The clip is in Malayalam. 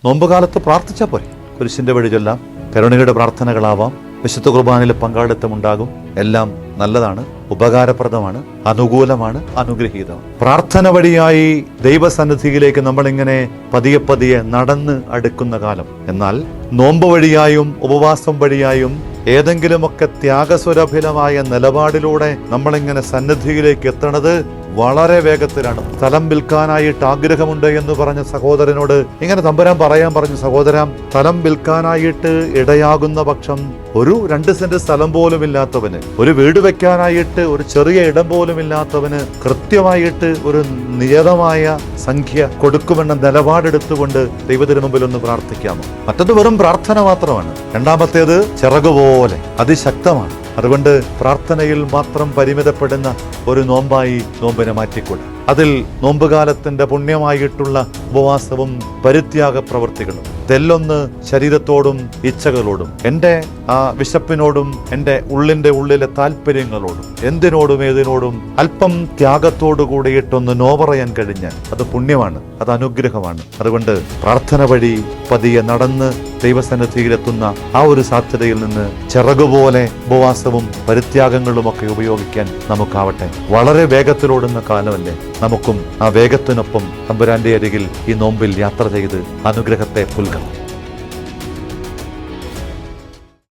നോമ്പുകാലത്ത് പ്രാർത്ഥിച്ചാൽ പോരെ. കുരിശിന്റെ വഴി ചൊല്ലാം, കരുണയുടെ പ്രാർത്ഥനകളാവാം, വിശുദ്ധ കുർബാനയിൽ പങ്കാളിത്തമുണ്ടാകും. എല്ലാം നല്ലതാണ്, ഉപകാരപ്രദമാണ്, അനുകൂലമാണ്, അനുഗ്രഹീതമാണ്. പ്രാർത്ഥന വഴിയായി ദൈവസന്നിധിയിലേക്ക് നമ്മളിങ്ങനെ പതിയെ പതിയെ നടന്ന് അടുക്കുന്ന കാലം. എന്നാൽ നോമ്പ് വഴിയായും ഉപവാസം വഴിയായും ഏതെങ്കിലുമൊക്കെ ത്യാഗസ്വരഭിലമായ നിലപാടിലൂടെ നമ്മളിങ്ങനെ സന്നിധിയിലേക്ക് എത്തണത് വളരെ വേഗത്തിലാണ്. സ്ഥലം വിൽക്കാനായിട്ട് ആഗ്രഹമുണ്ട് എന്ന് പറഞ്ഞ സഹോദരനോട് ഇങ്ങനെ തമ്പുരാൻ പറയാൻ പറഞ്ഞു, സഹോദരൻ, സ്ഥലം വിൽക്കാനായിട്ട് ഇടയാകുന്ന പക്ഷം ഒരു 2 സെന്റ് സ്ഥലം പോലും ഇല്ലാത്തവന്, ഒരു വീട് വെക്കാനായിട്ട് ഒരു ചെറിയ ഇടം പോലും ഇല്ലാത്തവന് കൃത്യമായിട്ട് ഒരു നിയതമായ സംഖ്യ കൊടുക്കുമെന്ന നിലപാടെടുത്തുകൊണ്ട് ദൈവത്തിന് മുമ്പിൽ ഒന്ന് പ്രാർത്ഥിക്കാമോ? മറ്റത് വെറും പ്രാർത്ഥന മാത്രമാണ്. രണ്ടാമത്തേത് ചിറകുപോലെ അതിശക്തമാണ്. അതുകൊണ്ട് പ്രാർത്ഥനയിൽ മാത്രം പരിമിതപ്പെടുന്ന ഒരു നോമ്പായി നോമ്പിനെ മാറ്റിക്കൂടാ. അതിൽ നോമ്പുകാലത്തിന്റെ പുണ്യമായിട്ടുള്ള ഉപവാസവും പരിത്യാഗ പ്രവൃത്തികളും, തെല്ലൊന്ന് ശരീരത്തോടും ഇച്ഛകളോടും, എൻ്റെ ആ വിശപ്പിനോടും എൻ്റെ ഉള്ളിലെ താല്പര്യങ്ങളോടും എന്തിനോടും ഏതിനോടും അല്പം ത്യാഗത്തോടു കൂടിയിട്ടൊന്ന് നോ പറയാൻ കഴിഞ്ഞാൽ അത് പുണ്യമാണ്, അത് അനുഗ്രഹമാണ്. അതുകൊണ്ട് പ്രാർത്ഥന വഴി പതിയെ നടന്ന് ദൈവസന്നിധിയിലെത്തുന്ന ആ ഒരു സാധ്യതയിൽ നിന്ന് ചിറകുപോലെ ഉപവാസവും പരിത്യാഗങ്ങളുമൊക്കെ ഉപയോഗിക്കാൻ നമുക്കാവട്ടെ. വളരെ വേഗത്തിലോടുന്ന കാലമല്ലേ. നമുക്കും ആ വേഗത്തിനൊപ്പം തമ്പുരാന്റെ അരികിൽ ഈ നോമ്പിൽ യാത്ര ചെയ്ത് അനുഗ്രഹത്തെ പുൽകാം.